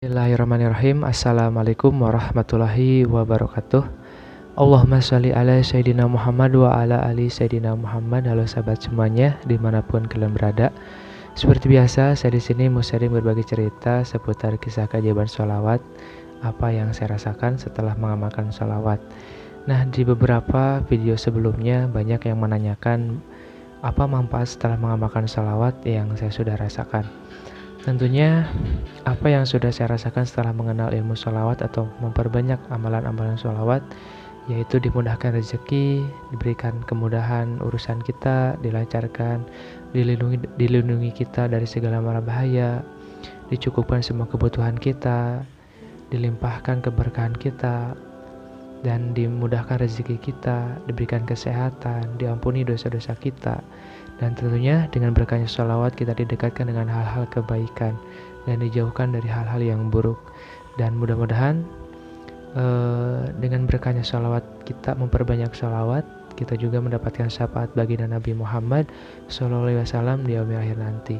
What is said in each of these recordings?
Bismillahirrahmanirrahim. Assalamualaikum warahmatullahi wabarakatuh. Allahumma sholli ala Sayyidina Muhammad wa ala ali Sayyidina Muhammad. Halo sahabat semuanya, dimanapun kalian berada. Seperti biasa, saya di sini mau sharing berbagi cerita seputar kisah keajaiban sholawat, apa yang saya rasakan setelah mengamalkan sholawat. Nah, di beberapa video sebelumnya banyak yang menanyakan apa manfaat setelah mengamalkan sholawat yang saya sudah rasakan. Tentunya apa yang sudah saya rasakan setelah mengenal ilmu sholawat atau memperbanyak amalan-amalan sholawat, yaitu dimudahkan rezeki, diberikan kemudahan urusan kita, dilancarkan, dilindungi kita dari segala mara bahaya, dicukupkan semua kebutuhan kita, dilimpahkan keberkahan kita, dan dimudahkan rezeki kita, diberikan kesehatan, diampuni dosa-dosa kita. Dan tentunya dengan berkahnya sholawat kita didekatkan dengan hal-hal kebaikan dan dijauhkan dari hal-hal yang buruk. Dan mudah-mudahan dengan berkahnya sholawat kita memperbanyak sholawat, kita juga mendapatkan syafaat baginda Nabi Muhammad SAW di yaumil akhir nanti.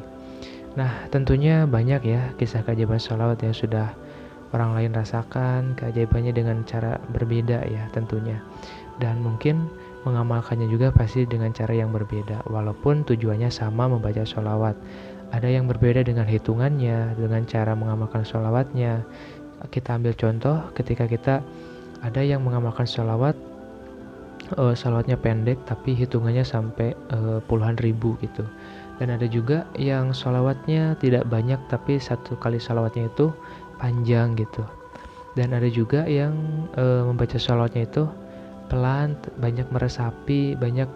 Nah, tentunya banyak ya kisah keajaiban sholawat yang sudah orang lain rasakan keajaibannya dengan cara berbeda ya tentunya. Dan mungkin mengamalkannya juga pasti dengan cara yang berbeda, walaupun tujuannya sama, membaca sholawat. Ada yang berbeda dengan hitungannya, dengan cara mengamalkan sholawatnya. Kita ambil contoh ketika kita ada yang mengamalkan sholawat, sholawatnya pendek tapi hitungannya sampai puluhan ribu gitu. Dan ada juga yang sholawatnya tidak banyak tapi satu kali sholawatnya itu panjang gitu. Dan ada juga yang membaca sholawatnya itu pelan, banyak meresapi, banyak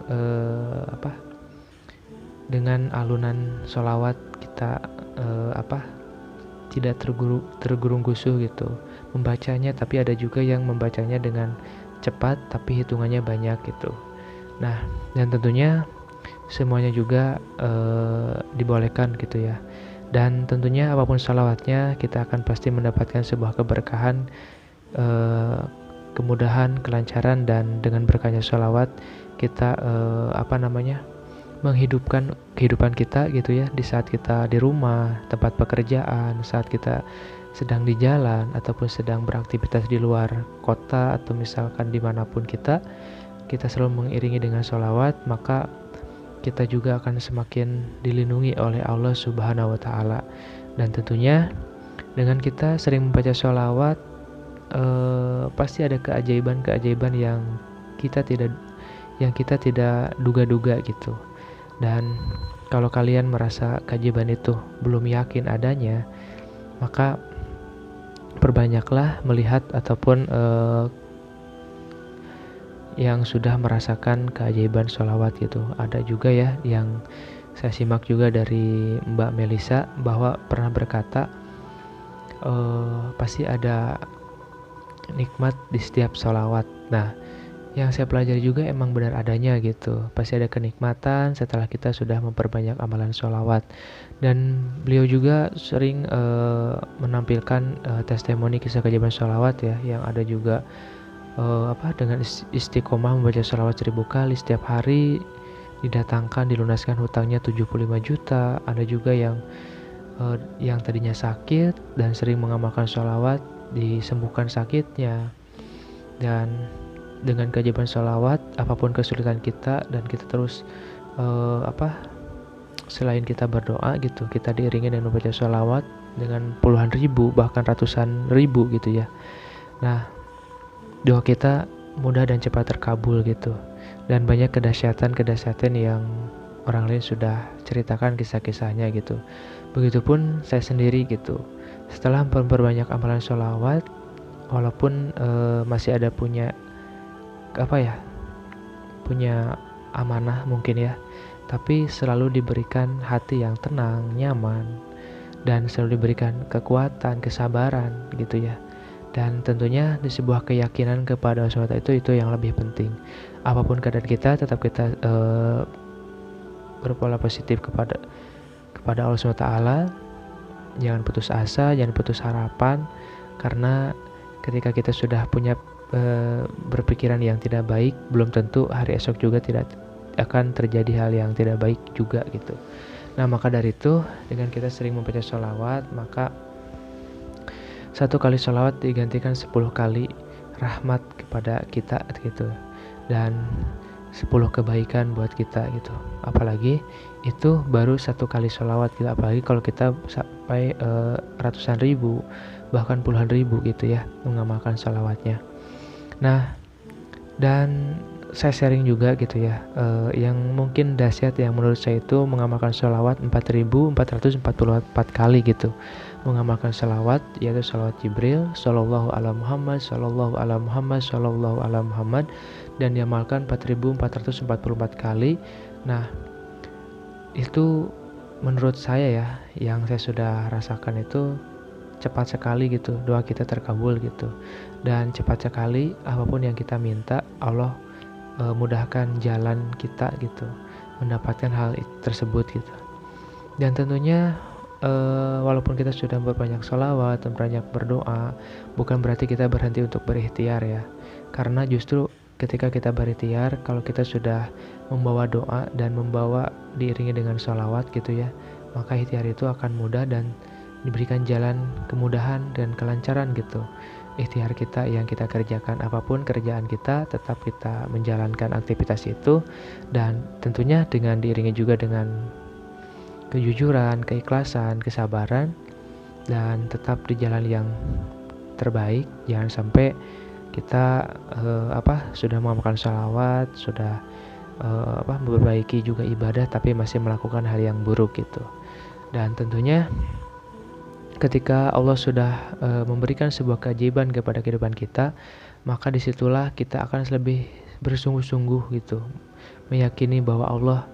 dengan alunan sholawat kita tidak tergurung-gusuh gitu membacanya. Tapi ada juga yang membacanya dengan cepat tapi hitungannya banyak gitu. Nah, dan tentunya semuanya juga dibolehkan gitu ya. Dan tentunya apapun sholawatnya kita akan pasti mendapatkan sebuah keberkahan, kemudahan, kelancaran. Dan dengan berkahnya sholawat kita menghidupkan kehidupan kita gitu ya, di saat kita di rumah, tempat pekerjaan, saat kita sedang di jalan ataupun sedang beraktivitas di luar kota atau misalkan dimanapun kita selalu mengiringi dengan sholawat, maka kita juga akan semakin dilindungi oleh Allah Subhanahu wa Ta'ala. Dan tentunya dengan kita sering membaca sholawat, pasti ada keajaiban-keajaiban yang kita tidak duga-duga gitu. Dan kalau kalian merasa keajaiban itu belum yakin adanya, maka perbanyaklah melihat ataupun yang sudah merasakan keajaiban sholawat gitu. Ada juga ya yang saya simak juga dari Mbak Melisa bahwa pernah berkata pasti ada nikmat di setiap sholawat. Nah, yang saya pelajari juga emang benar adanya gitu. Pasti ada kenikmatan setelah kita sudah memperbanyak amalan sholawat. Dan beliau juga sering menampilkan testimoni kisah keajaiban sholawat ya, yang ada juga dengan istiqomah membaca sholawat 1000 kali setiap hari didatangkan, dilunaskan hutangnya 75 juta. Ada juga yang tadinya sakit dan sering mengamalkan sholawat disembuhkan sakitnya. Dan dengan keajaiban sholawat, apapun kesulitan kita dan kita terus selain kita berdoa gitu, kita diiringi dengan membaca sholawat dengan puluhan ribu bahkan ratusan ribu gitu ya. Nah, doa kita mudah dan cepat terkabul gitu. Dan banyak kedahsyatan yang orang lain sudah ceritakan kisah-kisahnya gitu. Begitupun saya sendiri gitu. Setelah memperbanyak amalan sholawat, walaupun masih ada punya amanah mungkin ya, tapi selalu diberikan hati yang tenang, nyaman, dan selalu diberikan kekuatan, kesabaran gitu ya. Dan tentunya di sebuah keyakinan kepada Allah SWT itu yang lebih penting. Apapun keadaan kita, tetap kita berpola positif kepada Allah SWT. Jangan putus asa, jangan putus harapan, karena ketika kita sudah punya berpikiran yang tidak baik, belum tentu hari esok juga tidak akan terjadi hal yang tidak baik juga gitu. Nah, maka dari itu dengan kita sering membaca sholawat, maka satu kali sholawat digantikan 10 kali rahmat kepada kita gitu, dan 10 kebaikan buat kita gitu. Apalagi itu baru satu kali sholawat gitu, apalagi kalau kita sampai ratusan ribu bahkan puluhan ribu gitu ya mengamalkan sholawatnya. Nah, dan saya sharing juga gitu ya, yang mungkin dahsyat yang menurut saya itu mengamalkan sholawat 4444 kali gitu. Mengamalkan sholawat, yaitu sholawat Jibril, Shallallahu ala Muhammad, Shallallahu ala Muhammad, Shallallahu ala Muhammad, dan diamalkan 4444 kali. Nah, itu menurut saya ya, yang saya sudah rasakan itu cepat sekali gitu, doa kita terkabul gitu. Dan cepat sekali apapun yang kita minta, Allah mudahkan jalan kita gitu, mendapatkan hal tersebut gitu. Dan tentunya walaupun kita sudah berbanyak sholawat dan banyak berdoa, bukan berarti kita berhenti untuk berikhtiar ya. Karena justru ketika kita berikhtiar, kalau kita sudah membawa doa dan membawa diiringi dengan sholawat gitu ya, maka ikhtiar itu akan mudah dan diberikan jalan kemudahan dan kelancaran gitu. Ikhtiar kita yang kita kerjakan, apapun kerjaan kita, tetap kita menjalankan aktivitas itu, dan tentunya dengan diiringi juga dengan kejujuran, keikhlasan, kesabaran, dan tetap di jalan yang terbaik. Jangan sampai kita sudah mengamalkan sholawat, sudah memperbaiki juga ibadah, tapi masih melakukan hal yang buruk gitu. Dan tentunya ketika Allah sudah memberikan sebuah keajaiban kepada kehidupan kita, maka disitulah kita akan lebih bersungguh-sungguh gitu, meyakini bahwa Allah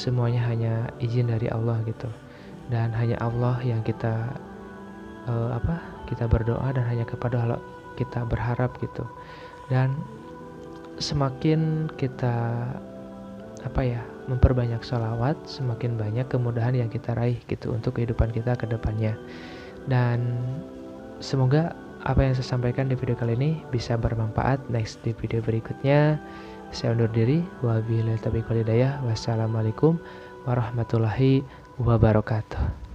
semuanya hanya izin dari Allah gitu, dan hanya Allah yang kita kita berdoa, dan hanya kepada Allah kita berharap gitu. Dan semakin kita memperbanyak sholawat, semakin banyak kemudahan yang kita raih gitu untuk kehidupan kita ke depannya. Dan semoga apa yang saya sampaikan di video kali ini bisa bermanfaat. Next di video berikutnya saya undur diri. Wabillahi taufiq wal hidayah. Wassalamualaikum warahmatullahi wabarakatuh.